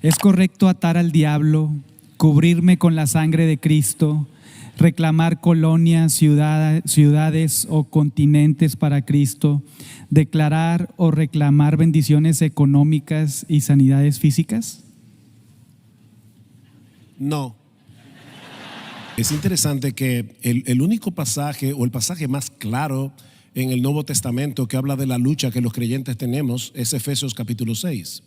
¿Es correcto atar al diablo, cubrirme con la sangre de Cristo, reclamar colonias, ciudades o continentes para Cristo, declarar o reclamar bendiciones económicas y sanidades físicas? No. Es interesante que el único pasaje o el pasaje más claro en el Nuevo Testamento que habla de la lucha que los creyentes tenemos es Efesios capítulo 6.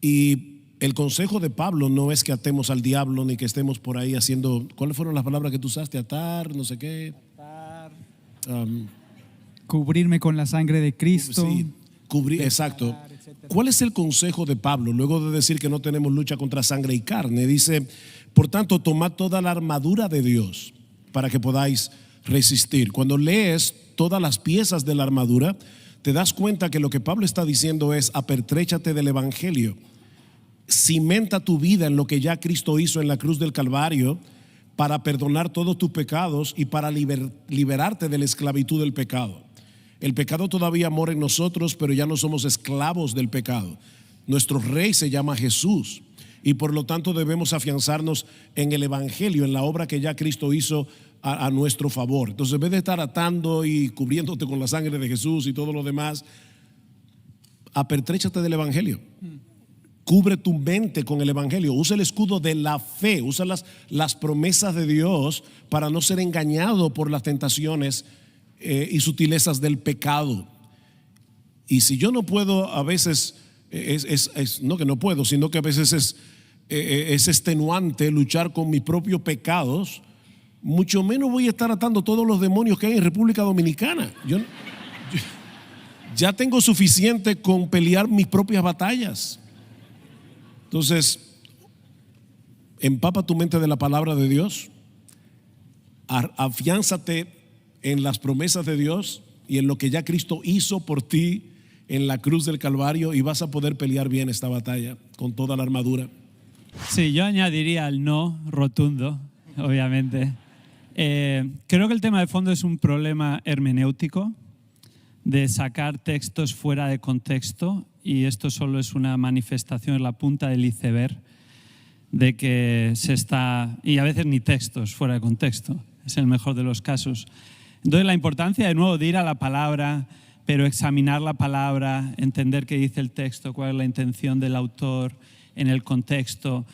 Y el consejo de Pablo no es que atemos al diablo ni que estemos por ahí haciendo, ¿cuáles fueron las palabras que tú usaste? Atar, no sé qué. Cubrirme con la sangre de Cristo. Sí, cubrir, exacto. ¿Cuál es el consejo de Pablo? Luego de decir que no tenemos lucha contra sangre y carne, dice, por tanto, tomad toda la armadura de Dios para que podáis resistir. Cuando lees todas las piezas de la armadura, te das cuenta que lo que Pablo está diciendo es: apertréchate del evangelio, cimenta tu vida en lo que ya Cristo hizo en la cruz del Calvario para perdonar todos tus pecados y para liberarte de la esclavitud del pecado. El pecado todavía mora en nosotros, pero ya no somos esclavos del pecado. Nuestro rey se llama Jesús y por lo tanto debemos afianzarnos en el evangelio, en la obra que ya Cristo hizo a nuestro favor. Entonces, en vez de estar atando y cubriéndote con la sangre de Jesús y todo lo demás, apertréchate del evangelio. Cubre tu mente con el evangelio. Usa el escudo de la fe. Usa las promesas de Dios para no ser engañado por las tentaciones y sutilezas del pecado. Y si yo no puedo, a veces no que no puedo, sino que a veces es extenuante luchar con mis propios pecados, mucho menos voy a estar atando todos los demonios que hay en República Dominicana. Yo ya tengo suficiente con pelear mis propias batallas. Entonces, empapa tu mente de la palabra de Dios, afiánzate en las promesas de Dios y en lo que ya Cristo hizo por ti en la cruz del Calvario, y vas a poder pelear bien esta batalla con toda la armadura. Sí, yo añadiría el no rotundo, obviamente. Creo que el tema de fondo es un problema hermenéutico, de sacar textos fuera de contexto, y esto solo es una manifestación en la punta del iceberg de que se está, y a veces ni textos fuera de contexto, es el mejor de los casos. Entonces, la importancia de nuevo de ir a la palabra, pero examinar la palabra, entender qué dice el texto, cuál es la intención del autor en el contexto.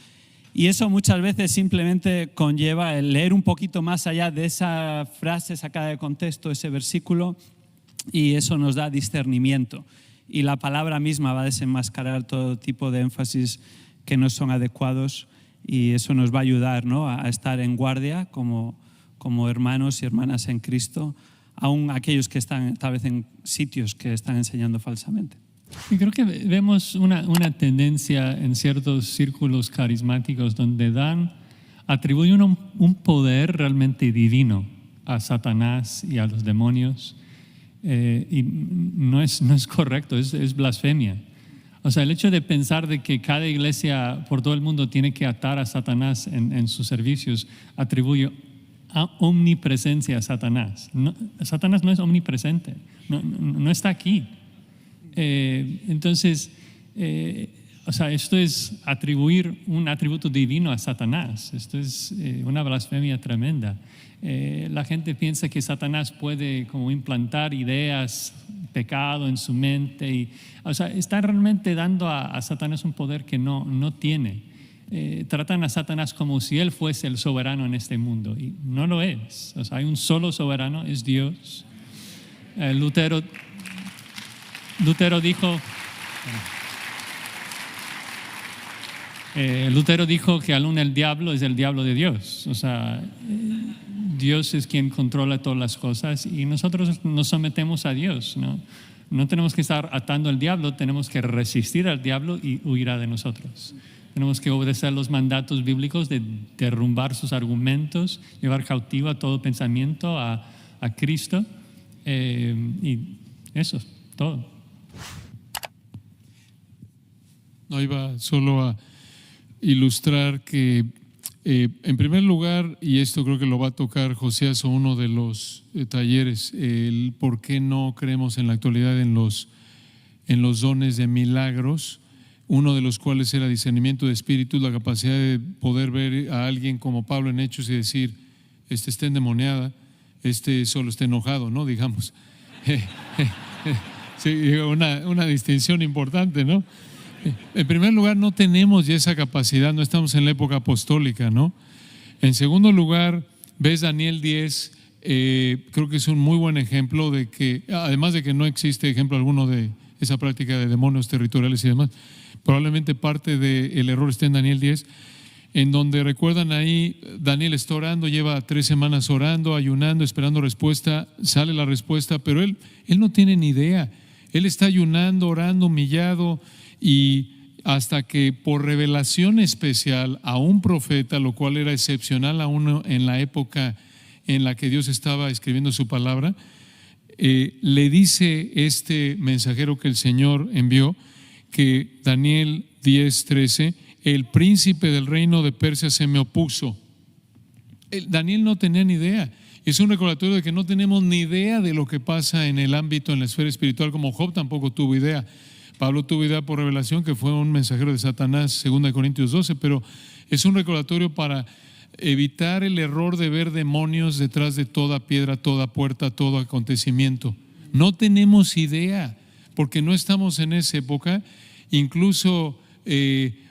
Y eso muchas veces simplemente conlleva el leer un poquito más allá de esa frase sacada de contexto, ese versículo, y eso nos da discernimiento. Y la palabra misma va a desenmascarar todo tipo de énfasis que no son adecuados, y eso nos va a ayudar, ¿no?, a estar en guardia como hermanos y hermanas en Cristo, aún aquellos que están tal vez en sitios que están enseñando falsamente. Y creo que vemos una tendencia en ciertos círculos carismáticos donde atribuyen un poder realmente divino a Satanás y a los demonios, y no es correcto, es blasfemia. O sea, el hecho de pensar de que cada iglesia por todo el mundo tiene que atar a Satanás en sus servicios atribuye omnipresencia a Satanás. Satanás no es omnipresente, no está aquí. Entonces, o sea, esto es atribuir un atributo divino a Satanás. Esto es una blasfemia tremenda. La gente piensa que Satanás puede como implantar ideas, pecado en su mente, o sea, está realmente dando a Satanás un poder que no tiene. Tratan a Satanás como si él fuese el soberano en este mundo, y no lo es. O sea, hay un solo soberano, es Dios. Lutero dijo que aún el diablo es el diablo de Dios. O sea, Dios es quien controla todas las cosas y nosotros nos sometemos a Dios, ¿no? No tenemos que estar atando al diablo, tenemos que resistir al diablo y huirá de nosotros. Tenemos que obedecer los mandatos bíblicos de derrumbar sus argumentos, llevar cautivo a todo pensamiento a Cristo, y eso es todo. No, iba solo a ilustrar que en primer lugar, y esto creo que lo va a tocar Josías o uno de los talleres, el por qué no creemos en la actualidad en los dones de milagros. uno de los cuales era discernimiento de espíritus, la capacidad de poder ver a alguien como Pablo en Hechos y decir, este está endemoniada, este solo está enojado, ¿no? Digamos. Sí, una distinción importante, ¿no? En primer lugar, no tenemos ya esa capacidad, no estamos en la época apostólica, ¿no? En segundo lugar, ves Daniel 10, creo que es un muy buen ejemplo de que, además de que no existe ejemplo alguno de esa práctica de demonios territoriales y demás, probablemente parte del error está en Daniel 10, en donde recuerdan ahí, Daniel está orando, lleva 3 semanas orando, ayunando, esperando respuesta, sale la respuesta, pero él no tiene ni idea. Él está ayunando, orando, humillado, y hasta que por revelación especial a un profeta, lo cual era excepcional aún en la época en la que Dios estaba escribiendo su palabra, le dice este mensajero que el Señor envió, que Daniel 10:13, el príncipe del reino de Persia se me opuso. Daniel no tenía ni idea. Es un recordatorio de que no tenemos ni idea de lo que pasa en el ámbito, en la esfera espiritual, como Job tampoco tuvo idea. Pablo tuvo idea por revelación, que fue un mensajero de Satanás, 2 Corintios 12, pero es un recordatorio para evitar el error de ver demonios detrás de toda piedra, toda puerta, todo acontecimiento. No tenemos idea, porque no estamos en esa época. Incluso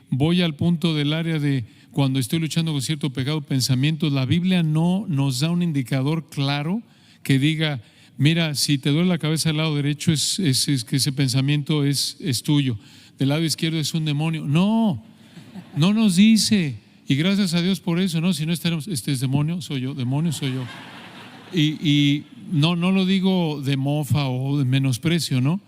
voy al punto del área de cuando estoy luchando con cierto pecado, pensamientos. La Biblia no nos da un indicador claro que diga, mira, si te duele la cabeza del lado derecho es que ese pensamiento es tuyo, del lado izquierdo es un demonio. No nos dice, y gracias a Dios por eso, ¿no? Si no estaremos, este es demonio, soy yo, demonio soy yo. Y no lo digo de mofa o de menosprecio, ¿no?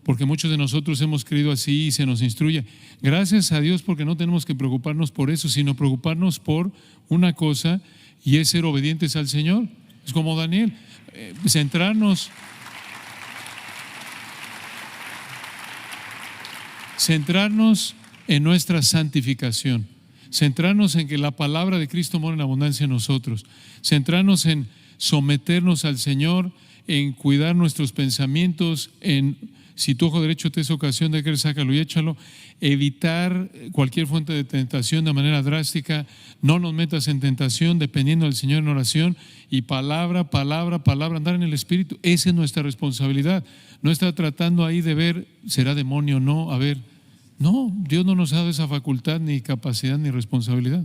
Porque muchos de nosotros hemos creído así y se nos instruye. Gracias a Dios, porque no tenemos que preocuparnos por eso, sino preocuparnos por una cosa, y es ser obedientes al Señor. Es como Daniel, centrarnos en nuestra santificación, centrarnos en que la palabra de Cristo mora en abundancia en nosotros, centrarnos en someternos al Señor, en cuidar nuestros pensamientos, en si tu ojo derecho te es ocasión de querer, sácalo y échalo. Evitar cualquier fuente de tentación de manera drástica. No nos metas en tentación, dependiendo del Señor en oración. Y palabra, andar en el Espíritu. Esa es nuestra responsabilidad. No estar tratando ahí de ver, ¿será demonio o no? A ver, no, Dios no nos ha dado esa facultad, ni capacidad, ni responsabilidad.